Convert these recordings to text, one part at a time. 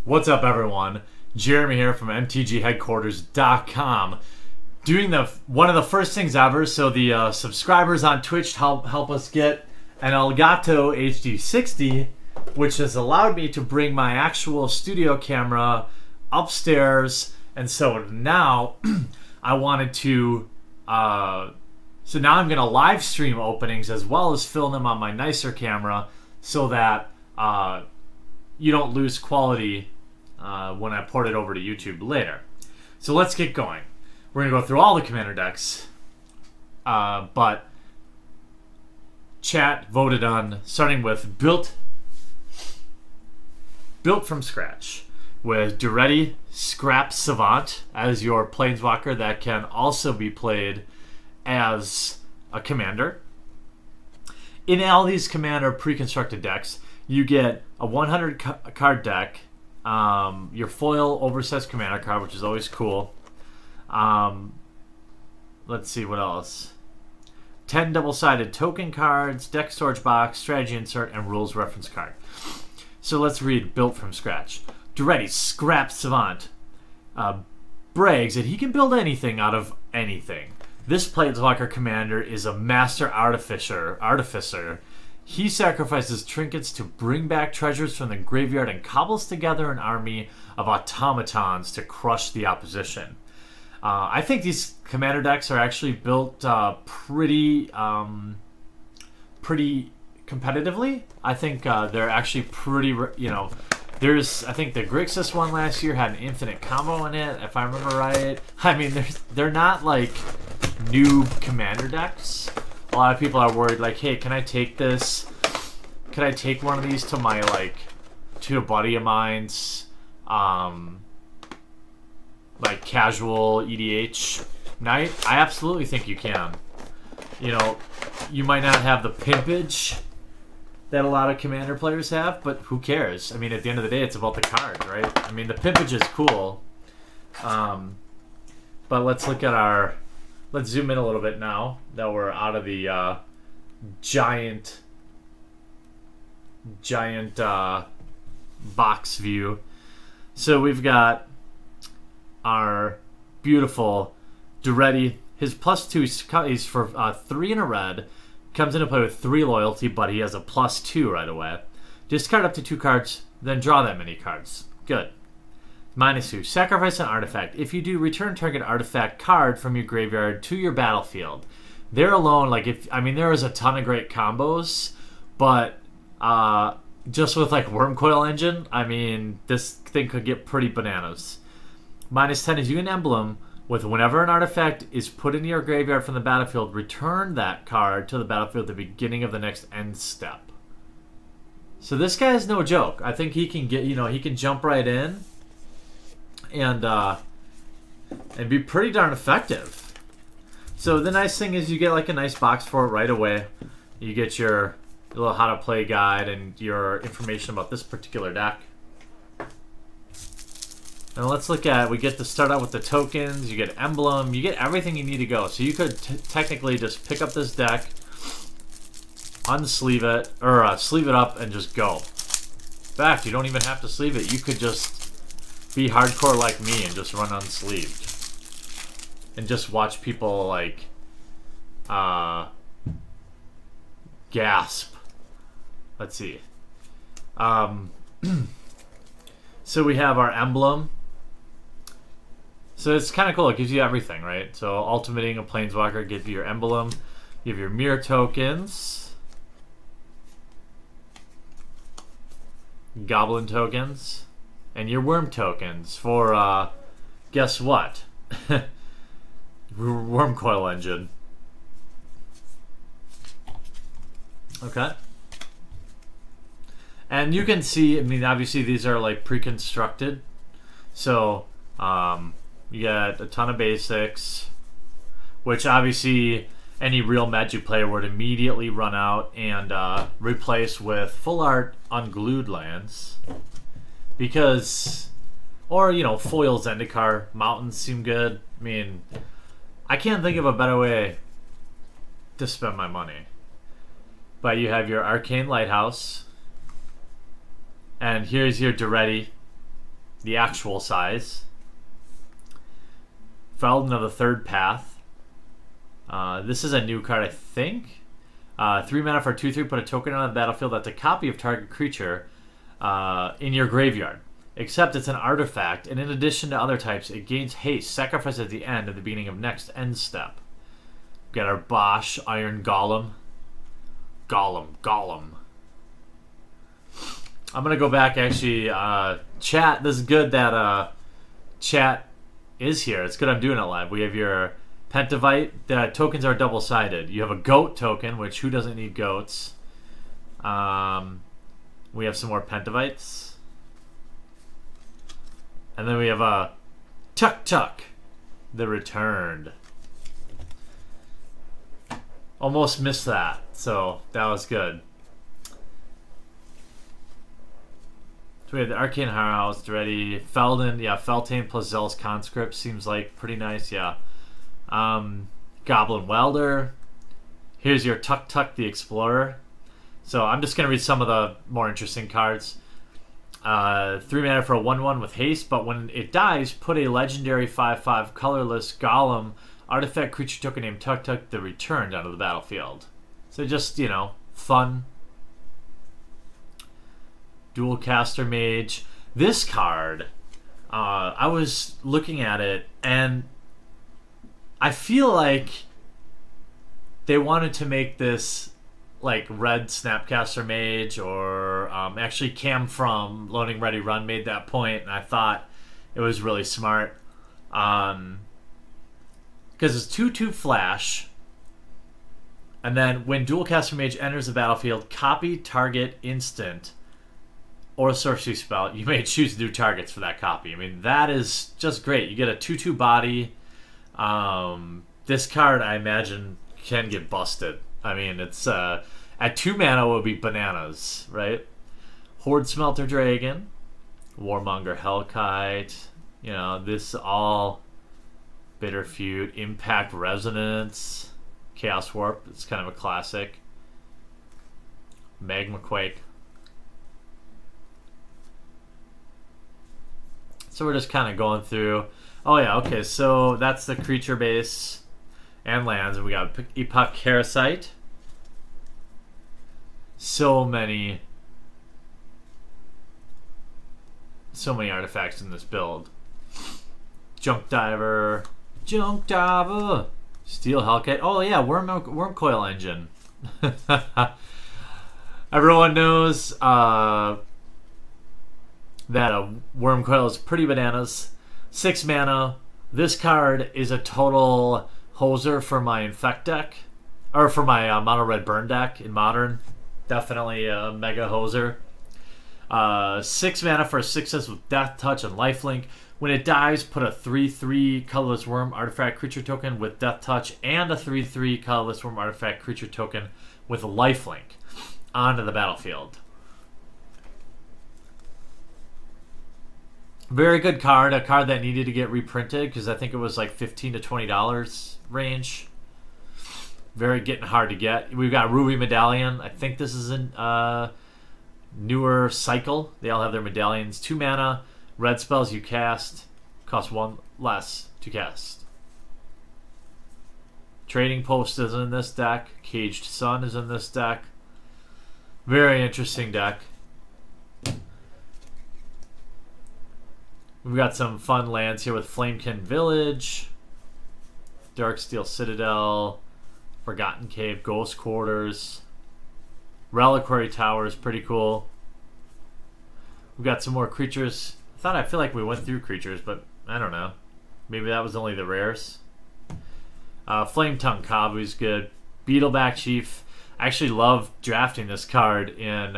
What's up, everyone? Jeremy here from MTGHeadquarters.com. Doing one of the first things ever. So the subscribers on Twitch help us get an Elgato HD60, which has allowed me to bring my actual studio camera upstairs. And so now I wanted to. So now I'm going to live stream openings as well as film them on my nicer camera, so that you don't lose quality when I port it over to YouTube later. So let's get going. We're going to go through all the commander decks, but chat voted on starting with built from scratch with Duretti Scrap Savant as your planeswalker that can also be played as a commander. In all these commander pre-constructed decks, you get a 100 card deck, your foil oversized commander card, which is always cool. Let's see what else. 10 double-sided token cards, deck storage box, strategy insert, and rules reference card. So let's read built from scratch. Duretti Scrap Savant brags that he can build anything out of anything. This planeswalker commander is a master artificer. He sacrifices trinkets to bring back treasures from the graveyard and cobbles together an army of automatons to crush the opposition. I think these commander decks are actually built pretty competitively. I think they're actually pretty, I think the Grixis one last year had an infinite combo in it, if I remember right. I mean, they're not like new commander decks. A lot of people are worried, like, hey, can I take this? Can I take one of these to my, to a buddy of mine's, casual EDH night? I absolutely think you can. You know, you might not have the pimpage that a lot of commander players have, but who cares? I mean, at the end of the day, it's about the card, right? I mean, the pimpage is cool. But let's look at let's zoom in a little bit now that we're out of the giant box view. So we've got our beautiful Duretti. His +2, he's for 3 in a red. Comes into play with 3 loyalty, but he has a +2 right away. Discard up to 2 cards, then draw that many cards. Good. -2. Sacrifice an artifact. If you do, return target artifact card from your graveyard to your battlefield. There alone, there is a ton of great combos, but just with Wormcoil Engine, I mean, this thing could get pretty bananas. -10 is you an emblem with whenever an artifact is put into your graveyard from the battlefield, return that card to the battlefield at the beginning of the next end step. So this guy is no joke. I think he can get, he can jump right in and be pretty darn effective. So the nice thing is you get a nice box for it right away. You get your little how to play guide and your information about this particular deck. And let's look at, we get to start out with the tokens, you get emblem, you get everything you need to go. So you could technically just pick up this deck, unsleeve it, or sleeve it up and just go. In fact, you don't even have to sleeve it. You could just be hardcore like me and just run unsleeved. And just watch people gasp. Let's see. So we have our emblem. So it's kind of cool. It gives you everything, right? So ultimating a planeswalker gives you your emblem, you have your mirror tokens, goblin tokens, and your worm tokens for guess what? Wormcoil Engine. Okay. And you can see, I mean, obviously these are pre-constructed. So you got a ton of basics, which obviously any real Magic player would immediately run out and replace with full art unglued lands. Because, or, foil Zendikar, mountains seem good. I mean, I can't think of a better way to spend my money. But you have your Arcane Lighthouse. And here's your Duretti. the actual size. Feldon of the Third Path. This is a new card, I think. 3 mana for 2/3. Put a token on the battlefield that's a copy of target creature in your graveyard. Except it's an artifact, and in addition to other types, it gains haste. Sacrifice at the end at the beginning of next end step. We've got our Bosch Iron Golem. Golem. I'm gonna go back actually. Chat. This is good that chat is here. It's good I'm doing it live. We have your Pentavite. The tokens are double-sided. You have a goat token, which who doesn't need goats? We have some more Pentavites. And then we have a Tuk, the Returned. Almost missed that, so that was good. So we have the Arcane House ready. Feldon, yeah, Feltane plus Zealous Conscript seems like pretty nice, yeah. Goblin Welder. Here's your Tuk the Explorer. So I'm just going to read some of the more interesting cards. 3 mana for a 1/1 with haste, but when it dies, put a legendary 5/5 colorless golem artifact creature token named Tuk the Returned onto the battlefield. So just, you know, fun. Dual Caster Mage. This card, I was looking at it, and I feel like they wanted to make this like red Snapcaster Mage, or actually Cam from Loading Ready Run made that point, and I thought it was really smart. Because it's 2/2 flash, and then when Dualcaster Mage enters the battlefield, copy target instant or sorcery spell. You may choose new targets for that copy. I mean, that is just great. You get a 2/2 body. This card, I imagine, can get busted. I mean, it's at 2 mana it would be bananas, right? Horde Smelter Dragon, Warmonger Hellkite, you know, this all Bitter Feud, Impact Resonance, Chaos Warp, it's kind of a classic. Magma Quake. So we're just kind of going through. Oh yeah, okay, so that's the creature base and lands, and we got Epoch Parasite. So many artifacts in this build. Junk Diver, Steel Hellkite. Oh yeah, Worm Coil Engine. Everyone knows that a Worm Coil is pretty bananas. 6 mana. This card is a total hoser for my Infect deck, or for my Mono Red Burn deck in Modern. Definitely a mega hoser. 6 mana for a 6/6 with Death Touch and Lifelink. When it dies, put a 3/3 colorless worm artifact creature token with Death Touch and a 3/3 colorless worm artifact creature token with Lifelink onto the battlefield. Very good card. A card that needed to get reprinted because I think it was like $15 to $20 range. Very getting hard to get. We've got Ruby Medallion. I think this is a newer cycle. They all have their medallions. 2 mana. Red spells you cast cost 1 less to cast. Trading Post is in this deck. Caged Sun is in this deck. Very interesting deck. We've got some fun lands here with Flamekin Village, Darksteel Citadel, Forgotten Cave, Ghost Quarters, Reliquary Tower is pretty cool. We've got some more creatures. I feel like we went through creatures, but I don't know. Maybe that was only the rares. Flame Tongue Kavu is good. Beetleback Chief. I actually love drafting this card in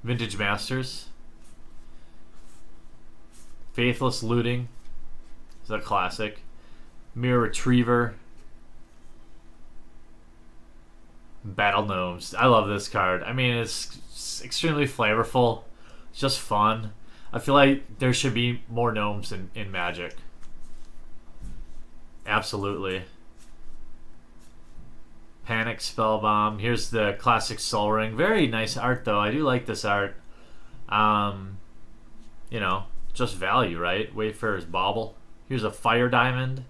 Vintage Masters. Faithless Looting is a classic. Mirror Retriever. Battle Gnomes. I love this card. I mean, it's extremely flavorful. It's just fun. I feel like there should be more gnomes in Magic. Absolutely. Panic Spellbomb. Here's the classic Sol Ring. Very nice art, though. I do like this art. You know, just value, right? Wayfarer's Bauble. Here's a Fire Diamond.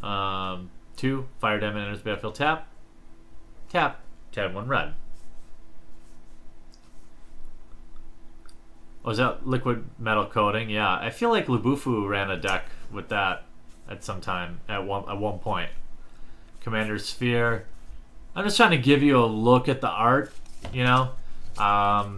2. Fire Diamond enters battlefield. Tap. Tap. Tap 1 red. Was that Liquid Metal Coating? Yeah, I feel like Lubufu ran a deck with that at some time, at one point. Commander Sphere. I'm just trying to give you a look at the art, you know? I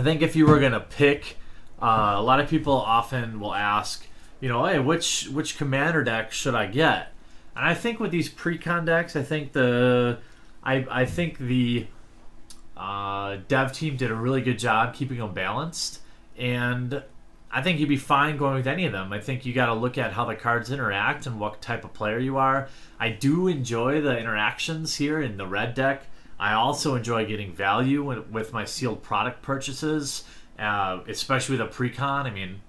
think if you were going to pick, a lot of people often will ask, you know, hey, which commander deck should I get? And I think with these pre-con decks, I think the dev team did a really good job keeping them balanced, and I think you'd be fine going with any of them. I think you got to look at how the cards interact and what type of player you are. I do enjoy the interactions here in the red deck. I also enjoy getting value with my sealed product purchases, especially with a pre-con. I mean,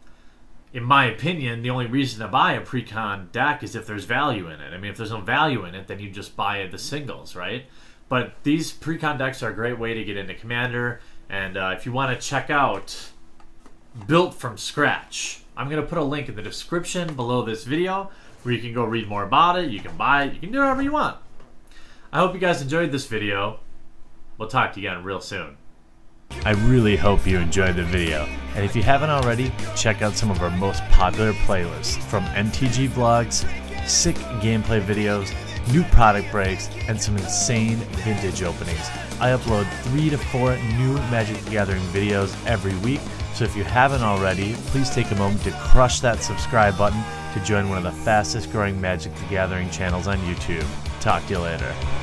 in my opinion, the only reason to buy a pre-con deck is if there's value in it. I mean, if there's no value in it, then you just buy the singles, right? But these pre-con decks are a great way to get into Commander. And if you want to check out Built from Scratch, I'm going to put a link in the description below this video where you can go read more about it. You can buy it. You can do whatever you want. I hope you guys enjoyed this video. We'll talk to you again real soon. I really hope you enjoyed the video. And if you haven't already, check out some of our most popular playlists from MTG vlogs, sick gameplay videos, new product breaks, and some insane vintage openings. I upload 3 to 4 new Magic the Gathering videos every week, so if you haven't already, please take a moment to crush that subscribe button to join one of the fastest growing Magic the Gathering channels on YouTube. Talk to you later.